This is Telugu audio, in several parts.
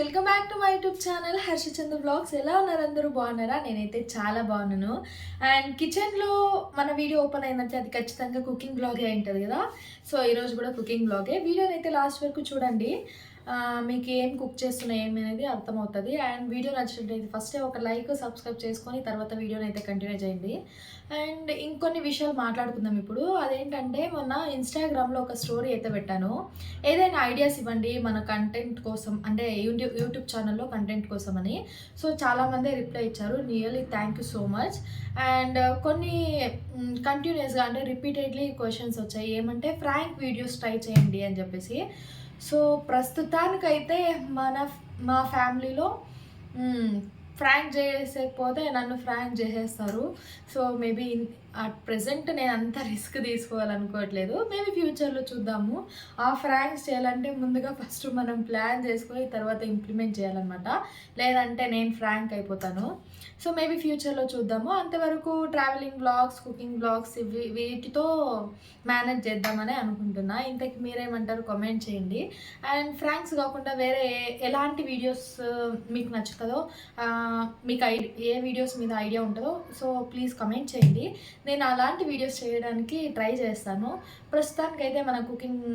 Welcome back to my YouTube channel Harshachandra blogs. ఎలా ఉన్నారు అందరూ? బాగున్నారా? నేనైతే చాలా బాగున్నాను. అండ్ కిచెన్లో మన వీడియో ఓపెన్ అయిందంటే అది ఖచ్చితంగా కుకింగ్ బ్లాగే ఉంటుంది కదా. సో ఈరోజు కూడా కుకింగ్ బ్లాగే. వీడియోని అయితే లాస్ట్ వరకు చూడండి. మీకు ఏం కుక్ చేస్తున్నా ఏమి అనేది అర్థమవుతుంది. అండ్ వీడియో నచ్చినట్లయితే ఫస్టే ఒక లైక్ సబ్స్క్రైబ్ చేసుకొని తర్వాత వీడియోని అయితే కంటిన్యూ చేయండి. అండ్ ఇంకొన్ని విషయాలు మాట్లాడుకుందాం ఇప్పుడు. అదేంటంటే మొన్న ఇన్స్టాగ్రామ్లో ఒక స్టోరీ అయితే పెట్టాను. ఏదైనా ఐడియాస్ ఇవ్వండి మన కంటెంట్ కోసం, అంటే యూట్యూబ్ ఛానల్లో కంటెంట్ కోసం అని. సో చాలామంది రిప్లై ఇచ్చారు. Really thank you so much. And కొన్ని కంటిన్యూస్గా అంటే రిపీటెడ్లీ క్వశ్చన్స్ వచ్చాయి. ఏమంటే ఫ్రాంక్ వీడియోస్ ట్రై చేయండి అని చెప్పేసి. సో ప్రస్తుతానికైతే మా ఫ్యామిలీలో ఫ్రాంక్ చేసేకపోతే నన్ను ఫ్రాంక్ చేసేస్తారు. సో మేబీ అట్ ప్రెజెంట్ నేను అంత రిస్క్ తీసుకోవాలనుకోవట్లేదు. మేబీ ఫ్యూచర్లో చూద్దాము. ఆ ఫ్రాంక్స్ చేయాలంటే ముందుగా ఫస్ట్ మనం ప్లాన్ చేసుకొని తర్వాత ఇంప్లిమెంట్ చేయాలన్నమాట. లేదంటే నేను ఫ్రాంక్ అయిపోతాను. సో మేబీ ఫ్యూచర్లో చూద్దాము. అంతవరకు ట్రావెలింగ్ బ్లాగ్స్, కుకింగ్ బ్లాగ్స్ వీటితో మేనేజ్ చేద్దామని అనుకుంటున్నా. ఇంతకు మీరేమంటారు కామెంట్ చేయండి. అండ్ ఫ్రాంక్స్ కాకుండా వేరే ఎలాంటి వీడియోస్ మీకు నచ్చుతుందో, మీకు ఏ వీడియోస్ మీద ఐడియా ఉంటుందో సో ప్లీజ్ కమెంట్ చేయండి. నేను అలాంటి వీడియోస్ చేయడానికి ట్రై చేస్తాను. ప్రస్తుతానికైతే మన కుకింగ్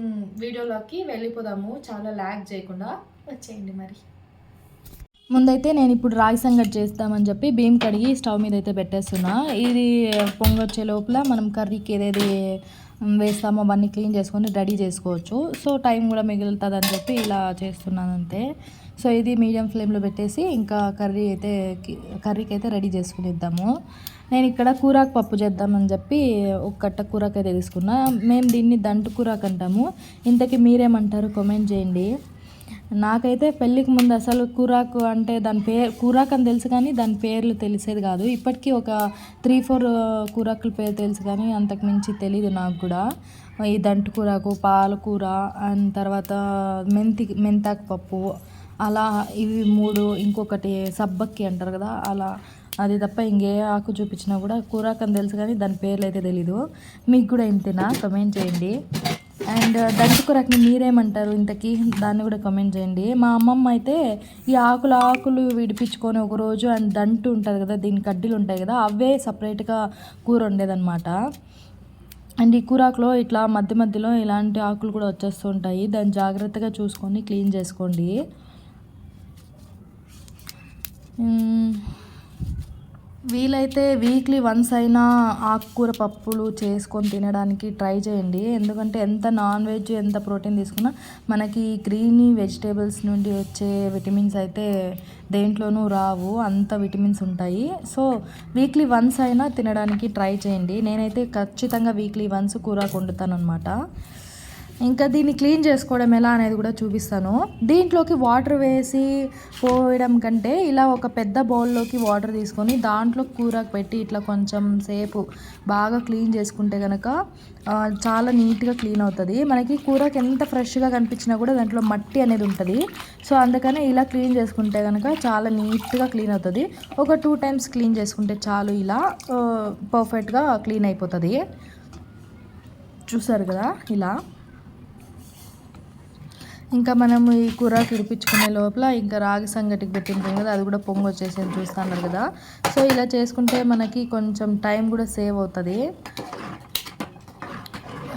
వీడియోలోకి వెళ్ళిపోదాము, చాలా ల్యాగ్ చేయకుండా. వచ్చేయండి మరి. ముందైతే నేను ఇప్పుడు రాగి సంగటి చేస్తామని చెప్పి బియ్యం కడిగి స్టవ్ మీద అయితే పెట్టేస్తున్నా. ఇది పొంగొచ్చే లోపల మనం కర్రీకి ఏదేది వేస్తామో అవన్నీ క్లీన్ చేసుకొని రెడీ చేసుకోవచ్చు. సో టైం కూడా మిగులుతుంది అని చెప్పి ఇలా చేస్తున్నాను అంతే. సో ఇది మీడియం ఫ్లేమ్లో పెట్టేసి ఇంకా కర్రీకి అయితే రెడీ చేసుకునిద్దాము. నేను ఇక్కడ కూరాకు పప్పు చేద్దామని చెప్పి ఒక కట్ట కూరాకు అయితే తీసుకున్నా. మేము దీన్ని దంటు కూరాకు అంటాము. ఇంతకీ మీరేమంటారు కామెంట్ చేయండి. నాకైతే పెళ్ళికి ముందు అసలు కూరాకు అంటే దాని కూరాకు అని తెలుసు కానీ దాని పేర్లు తెలిసేది కాదు. ఇప్పటికీ ఒక 3-4 కూరాకుల పేరు తెలుసు కానీ అంతకుమించి తెలీదు నాకు కూడా. ఈ దంటు కూరాకు, పాలకూర, అండ్ తర్వాత మెంతాకు పప్పు, అలా ఇవి 3. ఇంకొకటి సబ్బక్కి అంటారు కదా, అలా. అది తప్ప ఇంకే ఆకు చూపించినా కూడా కూరాకు అని తెలుసు కానీ దాని పేర్లు అయితే తెలీదు. మీకు కూడా ఇంతేనా కమెంట్ చేయండి. అండ్ దంటు కూరకి మీరేమంటారు ఇంతకీ, దాన్ని కూడా కమెంట్ చేయండి. మా అమ్మమ్మ అయితే ఈ ఆకులు విడిపించుకొని ఒకరోజు అండ్ దంటు ఉంటుంది కదా, దీని కడ్డీలు ఉంటాయి కదా, అవే సపరేట్గా కూర వండేదన్నమాట. అండ్ ఈ కూరాకులో ఇట్లా మధ్యలో ఇలాంటి ఆకులు కూడా వచ్చేస్తూ ఉంటాయి. దాన్ని జాగ్రత్తగా చూసుకొని క్లీన్ చేసుకోండి. వీలైతే వీక్లీ వన్స్ అయినా ఆకుకూర పప్పులు చేసుకొని తినడానికి ట్రై చేయండి. ఎందుకంటే ఎంత నాన్ వెజ్, ఎంత ప్రోటీన్ తీసుకున్నా మనకి గ్రీనీ వెజిటేబుల్స్ నుండి వచ్చే విటమిన్స్ అయితే దేంట్లోనూ రావు, అంత విటమిన్స్ ఉంటాయి. సో వీక్లీ వన్స్ అయినా తినడానికి ట్రై చేయండి. నేనైతే ఖచ్చితంగా వీక్లీ వన్స్ కూర వండుతాను అనమాట. ఇంకా దీన్ని క్లీన్ చేసుకోవడం ఎలా అనేది కూడా చూపిస్తాను. దీంట్లోకి వాటర్ వేసి పోయడం కంటే ఇలా ఒక పెద్ద బౌల్లోకి వాటర్ తీసుకొని దాంట్లో కూరకు పెట్టి ఇట్లా కొంచెం సేపు బాగా క్లీన్ చేసుకుంటే కనుక చాలా నీట్గా క్లీన్ అవుతుంది. మనకి కూరకు ఎంత ఫ్రెష్గా కనిపించినా కూడా దాంట్లో మట్టి అనేది ఉంటుంది. సో అందుకనే ఇలా క్లీన్ చేసుకుంటే కనుక చాలా నీట్గా క్లీన్ అవుతుంది. ఒక 2 times క్లీన్ చేసుకుంటే చాలు, ఇలా పర్ఫెక్ట్గా క్లీన్ అయిపోతుంది. చూసారు కదా ఇలా. ఇంకా మనము ఈ కూర కిడిపించుకునే లోపల ఇంకా రాగి సంగటికి పెట్టింటాం కదా, అది కూడా పొంగు వచ్చేసేది చూస్తున్నారు కదా. సో ఇలా చేసుకుంటే మనకి కొంచెం టైం కూడా సేవ్ అవుతుంది.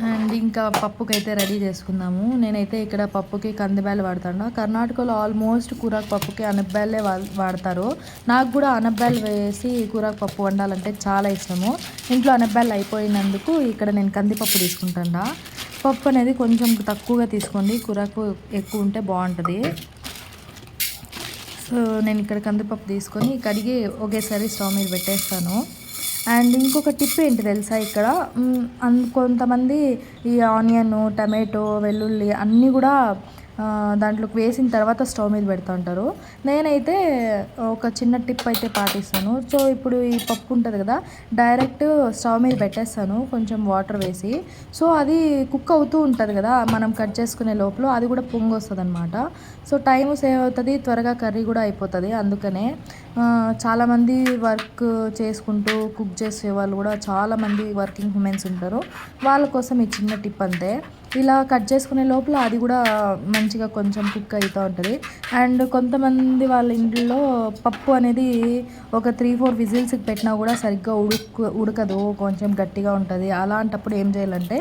అండ్ ఇంకా పప్పుకి అయితే రెడీ చేసుకుందాము. నేనైతే ఇక్కడ పప్పుకి కందిబ్యాలు వాడతాను. కర్ణాటకలో ఆల్మోస్ట్ కూరాకు పప్పుకి అనబ్బాలే వాడతారు. నాకు కూడా అనబ్బాలు వేసి కూరాకు పప్పు వండాలంటే చాలా ఇష్టము. ఇంట్లో అనబ్బాలు అయిపోయినందుకు ఇక్కడ నేను కందిపప్పు తీసుకుంటాను. పప్పు అనేది కొంచెం తక్కువగా తీసుకోండి, కూరకు ఎక్కువ ఉంటే బాగుంటుంది. సో నేను ఇక్కడ కందిపప్పు తీసుకొని కడిగి ఒకేసారి స్టవ్ మీద పెట్టేస్తాను. అండ్ ఇంకొక టిప్ ఏంటి తెలుసా, ఇక్కడ కొంతమంది ఈ ఆనియన్, టమాటో, వెల్లుల్లి అన్నీ కూడా దాంట్లోకి వేసిన తర్వాత స్టవ్ మీద పెడుతూ ఉంటారు. నేనైతే ఒక చిన్న టిప్ అయితే పాటిస్తాను. సో ఇప్పుడు ఈ పప్పు ఉంటుంది కదా, డైరెక్ట్ స్టవ్ మీద పెట్టేస్తాను కొంచెం వాటర్ వేసి. సో అది కుక్ అవుతూ ఉంటుంది కదా, మనం కట్ చేసుకునే లోపల అది కూడా పొంగు వస్తుంది అనమాట. సో టైం సేవ్ అవుతుంది, త్వరగా కర్రీ కూడా అయిపోతుంది. అందుకనే చాలామంది వర్క్ చేసుకుంటూ కుక్ చేసే వాళ్ళు కూడా చాలామంది వర్కింగ్ ఉమెన్స్ ఉంటారు. వాళ్ళ కోసం ఈ చిన్న టిప్ అంతే. ఇలా కట్ చేసుకునే లోపల అది కూడా మంచిగా కొంచెం కుక్ అవుతూ ఉంటుంది. అండ్ కొంతమంది వాళ్ళ ఇంట్లో పప్పు అనేది ఒక 3-4 విజిల్స్కి పెట్టినా కూడా సరిగ్గా ఉడకదు, కొంచెం గట్టిగా ఉంటుంది. అలాంటప్పుడు ఏం చేయాలంటే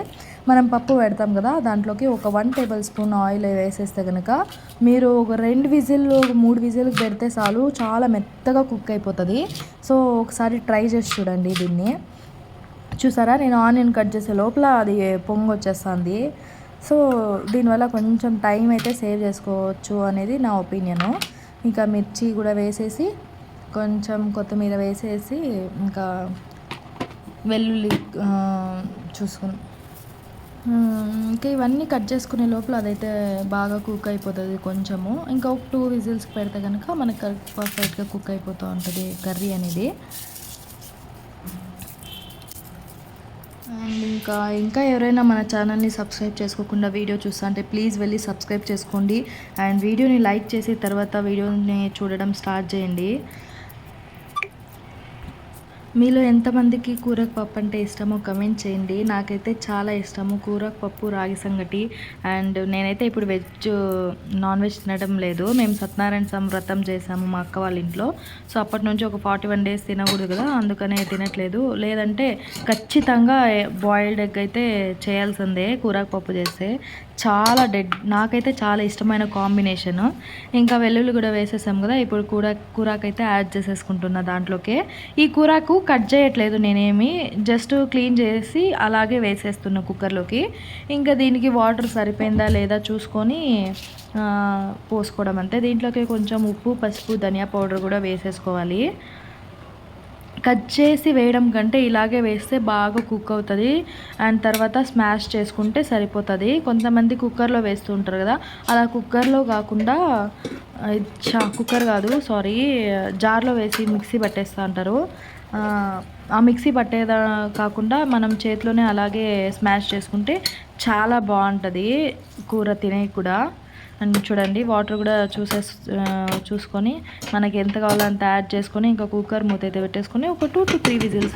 మనం పప్పు పెడతాం కదా, దాంట్లోకి ఒక 1 టేబుల్ స్పూన్ ఆయిల్ వేసేస్తే కనుక మీరు ఒక 2 విజిల్లు 3 విజిల్కి పెడితే చాలు, చాలా మెత్తగా కుక్ అయిపోతుంది. సో ఒకసారి ట్రై చేసి చూడండి దీన్ని. చూసారా, నేను ఆనియన్ కట్ చేసే లోపల అది పొంగు వచ్చేస్తుంది. సో దీనివల్ల కొంచెం టైం అయితే సేవ్ చేసుకోవచ్చు అనేది నా ఒపీనియను. ఇంకా మిర్చి కూడా వేసేసి కొంచెం కొత్తిమీర వేసేసి ఇంకా వెల్లుల్లి చూసుకుని ఇంకా ఇవన్నీ కట్ చేసుకునే లోపల అదైతే బాగా కుక్ అయిపోతుంది కొంచెము. ఇంకా ఒక 2 విజిల్స్కి పెడితే కనుక మనకు పర్ఫెక్ట్గా కుక్ అయిపోతూ ఉంటుంది కర్రీ అనేది. అండ్ ఇంకా ఎవరైనా మన ఛానల్ని సబ్స్క్రైబ్ చేసుకోకుండా వీడియో చూస్తుంటే ప్లీజ్ వెళ్ళి సబ్స్క్రైబ్ చేసుకోండి. అండ్ వీడియోని లైక్ చేసి తర్వాత వీడియోని చూడడం స్టార్ట్ చేయండి. మీలో ఎంతమందికి కూరకు పప్పు అంటే ఇష్టమో కమెంట్ చేయండి. నాకైతే చాలా ఇష్టము కూరకు పప్పు, రాగి సంగటి. అండ్ నేనైతే ఇప్పుడు నాన్ వెజ్ తినడం లేదు. మేము సత్యనారాయణ స్వామి వ్రతం చేసాము మా అక్క వాళ్ళ ఇంట్లో. సో అప్పటి నుంచి ఒక 41 డేస్ తినకూడదు కదా, అందుకనే తినట్లేదు. లేదంటే ఖచ్చితంగా బాయిల్డ్ ఎగ్ అయితే చేయాల్సిందే కూరకు పప్పు చేస్తే. నాకైతే చాలా ఇష్టమైన కాంబినేషను. ఇంకా వెల్లుల్లి కూడా వేసేసాం కదా, ఇప్పుడు కూరాకు అయితే యాడ్ చేసేసుకుంటున్నా దాంట్లోకే. ఈ కూరాకు కట్ చేయట్లేదు నేనేమి, జస్ట్ క్లీన్ చేసి అలాగే వేసేస్తున్నా కుక్కర్లోకి. ఇంకా దీనికి వాటర్ సరిపోయిందా లేదా చూసుకొని పోసుకోవడం అంతే. దీంట్లోకి కొంచెం ఉప్పు, పసుపు, ధనియా పౌడర్ కూడా వేసేసుకోవాలి. కట్ చేసి వేయడం కంటే ఇలాగే వేస్తే బాగా కుక్ అవుతుంది. అండ్ తర్వాత స్మాష్ చేసుకుంటే సరిపోతుంది. కొంతమంది కుక్కర్లో వేస్తూ ఉంటారు కదా, అలా కుక్కర్లో కాకుండా కుక్కర్ కాదు సారీ జార్లో వేసి మిక్సీ పట్టేస్తూ ఉంటారు. ఆ మిక్సీ పట్టేదా కాకుండా మనం చేతిలోనే అలాగే స్మాష్ చేసుకుంటే చాలా బాగుంటుంది కూర తినే కూడా. అండ్ చూడండి వాటర్ కూడా చూసుకొని మనకి ఎంత కావాలో అంత యాడ్ చేసుకొని ఇంకా కుక్కర్ మూత అయితే పెట్టేసుకొని ఒక 2 to 3 విజిల్స్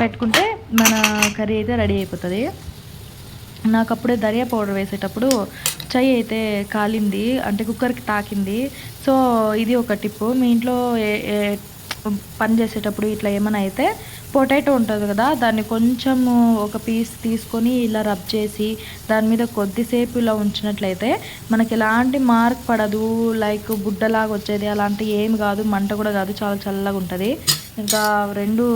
పెట్టుకుంటే మన కర్రీ అయితే రెడీ అయిపోతుంది. నాకు అప్పుడే ధనియా పౌడర్ వేసేటప్పుడు చెయ్యి అయితే కాలింది, అంటే కుక్కర్కి తాకింది. సో ఇది ఒక టిప్పు. మీ ఇంట్లో పని చేసేటప్పుడు ఇట్లా ఏమైనా అయితే పొటాటో ఉంటుంది కదా, దాన్ని కొంచెం ఒక పీస్ తీసుకొని ఇలా రబ్ చేసి దాని మీద కొద్దిసేపు ఇలా ఉంచినట్లయితే మనకి ఎలాంటి మార్క్ పడదు, లైక్ బుడ్డలాగా వచ్చేది అలాంటి ఏమి కాదు, మంట కూడా కాదు, చాలా చల్లగా ఉంటుంది. ఇంకా 2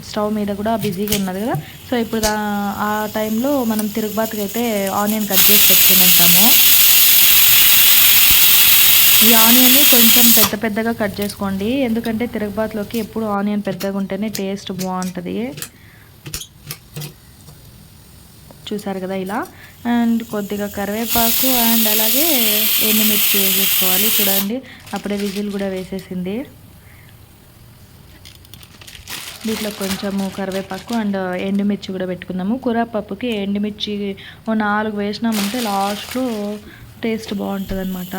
స్టవ్ మీద కూడా బిజీగా ఉన్నది కదా. సో ఇప్పుడు ఆ టైంలో మనం తిరుగుబాతుకి అయితే ఆనియన్ కట్ చేసి పెట్టుకుని ఉంటాము. ఈ ఆనియన్ని కొంచెం పెద్దగా కట్ చేసుకోండి, ఎందుకంటే తిరగబాతులోకి ఎప్పుడు ఆనియన్ పెద్దగా ఉంటేనే టేస్ట్ బాగుంటుంది. చూసారు కదా ఇలా. అండ్ కొద్దిగా కరివేపాకు అండ్ అలాగే ఎండుమిర్చి వేసేసుకోవాలి. చూడండి అప్పుడే విజిల్ కూడా వేసేసింది. దీంట్లో కొంచెము కరివేపాకు అండ్ ఎండుమిర్చి కూడా పెట్టుకుందాము. కూరపప్పుకి ఎండుమిర్చి 4 వేసినామంటే లాస్ట్లో టేస్ట్ బాగుంటుంది అన్నమాట.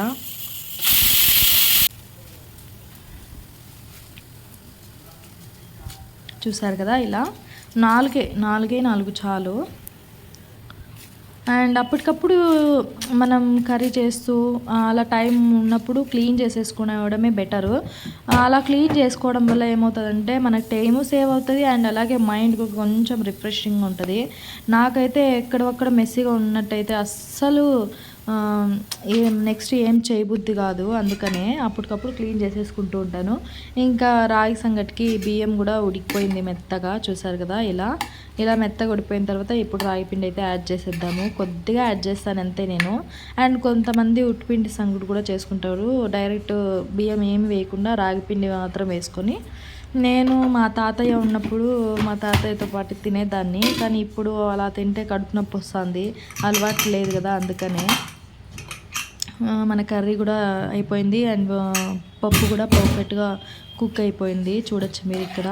చూసారు కదా ఇలా 4 చాలు. అండ్ అప్పటికప్పుడు మనం కర్రీ చేస్తూ అలా టైం ఉన్నప్పుడు క్లీన్ చేసేసుకోవడమే బెటరు. అలా క్లీన్ చేసుకోవడం వల్ల ఏమవుతుందంటే మనకు టైము సేవ్ అవుతుంది అండ్ అలాగే మైండ్కి కొంచెం రిఫ్రెషింగ్ ఉంటుంది. నాకైతే ఎక్కడొక్కడ మెస్సీగా ఉన్నట్టయితే అస్సలు నెక్స్ట్ ఏం చేయబుద్ధి కాదు, అందుకనే అప్పటికప్పుడు క్లీన్ చేసేసుకుంటూ ఉంటాను. ఇంకా రాగి సంగటికి బియ్యం కూడా ఉడికిపోయింది మెత్తగా. చూసారు కదా ఇలా మెత్తగా ఉడిపోయిన తర్వాత ఇప్పుడు రాగి పిండి అయితే యాడ్ చేసేద్దాము. కొద్దిగా యాడ్ చేస్తాను అంతే నేను. అండ్ కొంతమంది ఉట్టిపిండి సంగటి కూడా చేసుకుంటారు, డైరెక్ట్ బియ్యం ఏమి వేయకుండా రాగి పిండి మాత్రం వేసుకొని. నేను మా తాతయ్య ఉన్నప్పుడు మా తాతయ్యతో పాటు తినేదాన్ని, కానీ ఇప్పుడు అలా తింటే కడుపు నొప్పి వస్తుంది, అలవాటు లేదు కదా, అందుకనే. మన కర్రీ కూడా అయిపోయింది అండ్ పప్పు కూడా పర్ఫెక్ట్గా కుక్ అయిపోయింది. చూడొచ్చు మీరు ఇక్కడ.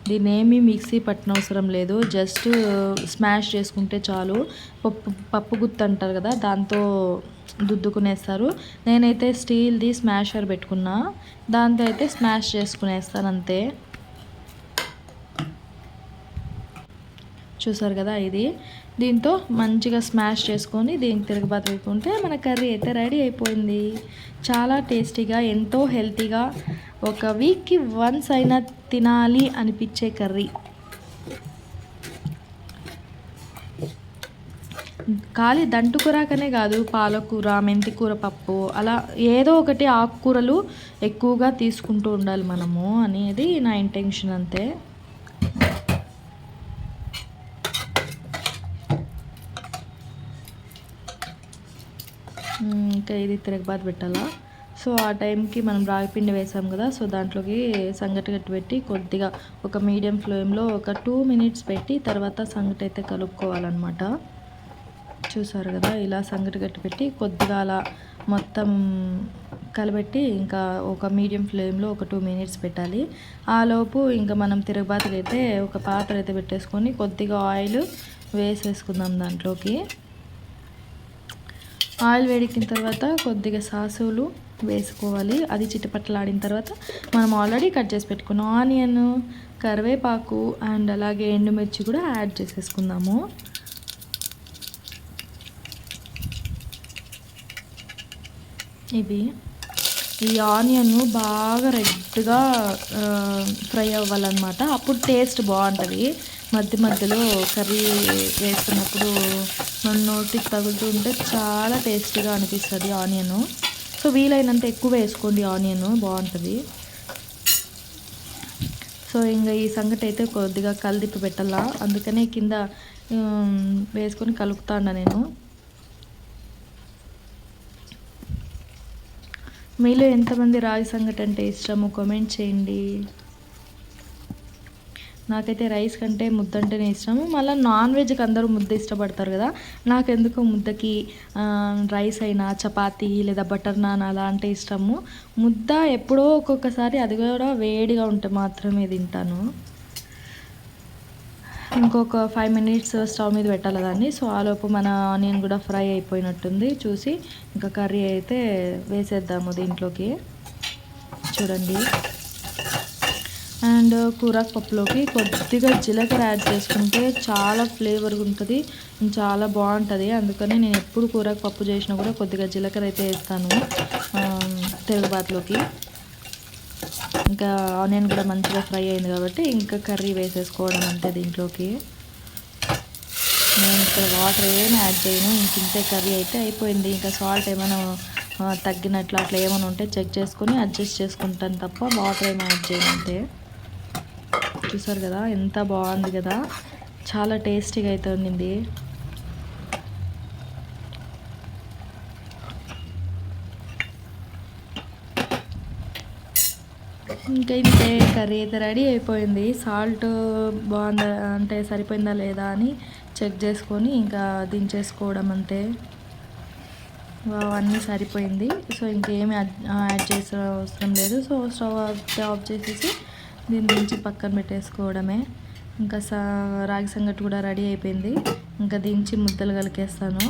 దీన్ని ఏమీ మిక్సీ పట్టనవసరం లేదు, జస్ట్ స్మాష్ చేసుకుంటే చాలు. పప్పు గుత్తి అంటారు కదా, దాంతో దుద్దుకునేస్తారు. నేనైతే స్టీల్ది స్మాషర్ పెట్టుకున్నా, దాంతో అయితే స్మాష్ చేసుకునేస్తాను అంతే. చూసారు కదా, ఇది దీంతో మంచిగా స్మాష్ చేసుకొని దీనికి తిరగబాత వేసుకుంటే మన కర్రీ అయితే రెడీ అయిపోయింది. చాలా టేస్టీగా, ఎంతో హెల్తీగా, ఒక వీక్కి వన్స్ అయినా తినాలి అనిపించే కర్రీ. ఖాళీ దంటుకూరకనే కాదు, పాలకూర, మెంతికూర పప్పు, అలా ఏదో ఒకటి ఆకుకూరలు ఎక్కువగా తీసుకుంటూ ఉండాలి మనము అనేది నా ఇంటెన్షన్ అంతే. ఇంకా ఇది తిరగబాత పెట్టాలా. సో ఆ టైంకి మనం రాగిపిండి వేసాం కదా, సో దాంట్లోకి సంగటి గట్టి పెట్టి కొద్దిగా ఒక మీడియం ఫ్లేమ్లో ఒక 2 minutes పెట్టి తర్వాత సంగటి అయితే కలుపుకోవాలన్నమాట. చూసారు కదా, ఇలా సంగటి గట్టి పెట్టి కొద్దిగా అలా మొత్తం కలబెట్టి ఇంకా ఒక మీడియం ఫ్లేమ్లో ఒక 2 minutes పెట్టాలి. ఆలోపు ఇంకా మనం తిరగబాతకి అయితే ఒక పాత్ర అయితే పెట్టేసుకొని కొద్దిగా ఆయిల్ వేసేసుకుందాం. దాంట్లోకి ఆయిల్ వేడెక్కిన తర్వాత కొద్దిగా సాసులు వేసుకోవాలి. అది చిటపట్లాడిన తర్వాత మనం ఆల్రెడీ కట్ చేసి పెట్టుకున్న ఆనియన్, కరివేపాకు అండ్ అలాగే ఎండుమిర్చి కూడా యాడ్ చేసేసుకుందాము. ఈ ఆనియన్ బాగా రెడ్గా ఫ్రై అవ్వాలన్నమాట. అప్పుడు టేస్ట్ బాగుంటుంది. మధ్య మధ్యలో కర్రీ వేసుకున్నప్పుడు మన నోటికి తగులుతూ ఉంటే చాలా టేస్టీగా అనిపిస్తుంది ఆనియన్. సో వీలైనంత ఎక్కువ వేసుకోండి, ఆనియన్ బాగుంటుంది. సో ఇంకా ఈ సంగటి అయితే కొద్దిగా కలిదిప్పి పెట్టాలా, అందుకనే కింద వేసుకొని కలుపుతాను నేను. మీలో ఎంతమంది రాగి సంగటి అంటే ఇష్టమో కామెంట్ చేయండి. నాకైతే రైస్ కంటే ముద్ద అంటేనే ఇష్టము. మళ్ళీ నాన్ వెజ్కి అందరూ ముద్ద ఇష్టపడతారు కదా, నాకెందుకో ముద్దకి రైస్ అయినా చపాతీ లేదా బటర్ నాన్ అలా అంటే ఇష్టము. ముద్ద ఎప్పుడో ఒక్కొక్కసారి, అది కూడా వేడిగా ఉంటే మాత్రమే తింటాను. ఇంకొక 5 minutes స్టవ్ మీద పెట్టాలి దాన్ని. సో ఆలోపు మన ఆనియన్ కూడా ఫ్రై అయిపోయినట్టుంది. చూసి ఇంకా కర్రీ అయితే వేసేద్దాము దీంట్లోకి. చూడండి, అండ్ కూరాకు పప్పులోకి కొద్దిగా జీలకర్ర యాడ్ చేసుకుంటే చాలా ఫ్లేవర్గా ఉంటుంది, చాలా బాగుంటుంది. అందుకని నేను ఎప్పుడు కూరాకు పప్పు చేసినా కూడా కొద్దిగా జీలకర్ర అయితే వేస్తాను తిరగబాతులోకి. ఇంకా ఆనియన్ కూడా మంచిగా ఫ్రై అయింది కాబట్టి ఇంకా కర్రీ వేసేసుకోవడం అంతే దీంట్లోకి. నేను ఇక్కడ వాటర్ ఏమైనా యాడ్ చేయను, ఇంతే కర్రీ అయితే అయిపోయింది. ఇంకా సాల్ట్ ఏమైనా తగ్గినట్లు అట్లా ఏమైనా ఉంటే చెక్ చేసుకొని అడ్జస్ట్ చేసుకుంటాను తప్ప వాటర్ ఏమైనా యాడ్ చేయను అంతే. చూసారు కదా, ఎంత బాగుంది కదా, చాలా టేస్టీగా అయితే ఉండింది. ఇంకా ఇంతే కర్రీ అయితే రెడీ అయిపోయింది. సాల్ట్ బాగుందా అంటే సరిపోయిందా లేదా అని చెక్ చేసుకొని ఇంకా దించేసుకోవడం అంతే. అన్నీ సరిపోయింది. సో ఇంకేమి యాడ్ చేసే అవసరం లేదు. సో స్టవ్ ఆఫ్ చేసేసి దీని నుంచి పక్కన పెట్టేసుకోవడమే. ఇంకా రాగి సంగటి కూడా రెడీ అయిపోయింది. ఇంకా దించి ముద్దలు కలికేస్తాను.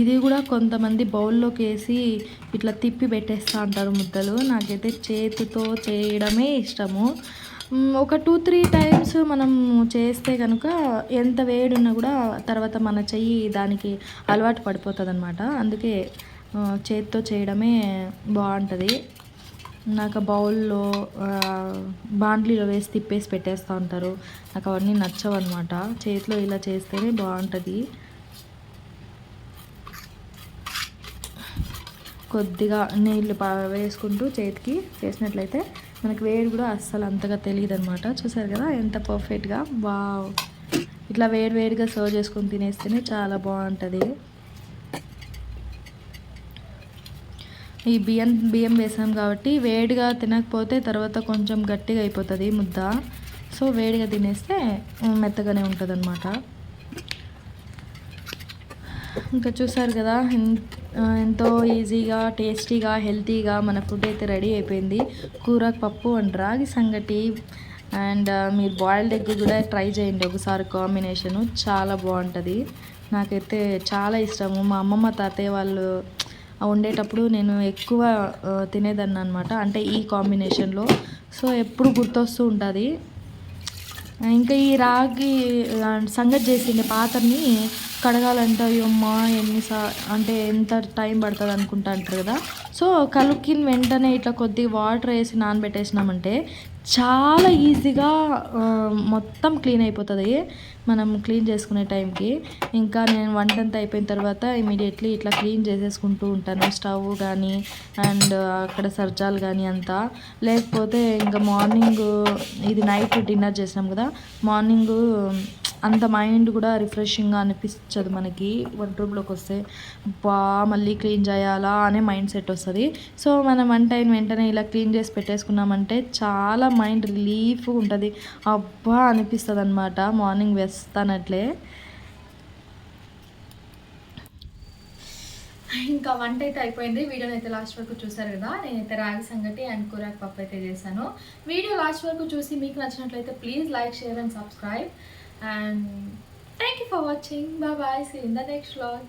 ఇది కూడా కొంతమంది బౌల్లోకి వేసి ఇట్లా తిప్పి పెట్టేస్తూ ఉంటారు ముద్దలు. నాకైతే చేతితో చేయడమే ఇష్టము. ఒక 2-3 times మనం చేస్తే కనుక ఎంత వేడి ఉన్నా కూడా తర్వాత మన చెయ్యి దానికి అలవాటు పడిపోతుంది అనమాట. అందుకే చేతితో చేయడమే బాగుంటుంది. నాకు బౌల్లో బాండ్లీలో వేసి తిప్పేసి పెట్టేస్తూ ఉంటారు, నాకు అవన్నీ నచ్చవు అనమాట. చేతిలో ఇలా చేస్తేనే బాగుంటుంది. కొద్దిగా నీళ్ళు వేసుకుంటూ చేతికి చేసినట్లయితే మనకి వేడి కూడా అస్సలు అంతగా తెలియదు అనమాట. చూసారు కదా ఎంత పర్ఫెక్ట్గా. వావ్, ఇట్లా వేడిగా సర్వ్ చేసుకొని తినేస్తేనే చాలా బాగుంటుంది. ఈ బియ్యం వేసాం కాబట్టి వేడిగా తినకపోతే తర్వాత కొంచెం గట్టిగా అయిపోతుంది ముద్ద. సో వేడిగా తినేస్తే మెత్తగానే ఉంటుంది అనమాట. ఇంకా చూసారు కదా, ఎంతో ఈజీగా, టేస్టీగా, హెల్తీగా మన ఫుడ్ అయితే రెడీ అయిపోయింది. కూరాకు పప్పు అండ్ రాగి సంగటి అండ్ మీరు బాయిల్డ్ ఎగ్ కూడా ట్రై చేయండి ఒకసారి. కాంబినేషను చాలా బాగుంటుంది. నాకైతే చాలా ఇష్టము. మా అమ్మమ్మ తాతయ్య వాళ్ళు వండేటప్పుడు నేను ఎక్కువ తినేదాన్ని అనమాట, అంటే ఈ కాంబినేషన్లో. సో ఎప్పుడు గుర్తొస్తూ ఉంటుంది. ఇంకా ఈ రాగి సంగటి చేసిండే పాత్రని కడగాలంటే అయ్యమ్మా అంటే ఎంత టైం పడుతుంది అనుకుంటా అంటారు కదా. సో కలుపుకిన వెంటనే ఇట్లా కొద్దిగా వాటర్ వేసి నానబెట్టేసినామంటే చాలా ఈజీగా మొత్తం క్లీన్ అయిపోతుంది మనం క్లీన్ చేసుకునే టైంకి. ఇంకా నేను వంటంతా అయిపోయిన తర్వాత ఇమీడియట్లీ ఇట్లా క్లీన్ చేసేసుకుంటూ ఉంటాను, స్టవ్ కానీ అండ్ అక్కడ సర్జాలు కానీ అంతా. లేకపోతే ఇంకా మార్నింగ్ ఇది నైట్ డిన్నర్ చేసినాం కదా, మార్నింగ్ అంత మైండ్ కూడా రిఫ్రెషింగ్గా అనిపించదు మనకి. వంట రూమ్లోకి వస్తే మళ్ళీ క్లీన్ చేయాలా అనే మైండ్ సెట్ వస్తుంది. సో మనం వంట అయిన వెంటనే ఇలా క్లీన్ చేసి పెట్టేసుకున్నామంటే చాలా మైండ్ రిలీఫ్గా ఉంటుంది, అబ్బా అనిపిస్తుంది అనమాట. మార్నింగ్ వేస్తానట్లే. ఇంకా వంట అయితే అయిపోయింది. వీడియోని అయితే లాస్ట్ వరకు చూసారు కదా. నేనైతే రాగి సంగటి అండ్ కూరాకు పప్పు అయితే చేశాను. వీడియో లాస్ట్ వరకు చూసి మీకు నచ్చినట్లయితే please like, share and subscribe. And thank you for watching. Bye bye. See you in the next vlog.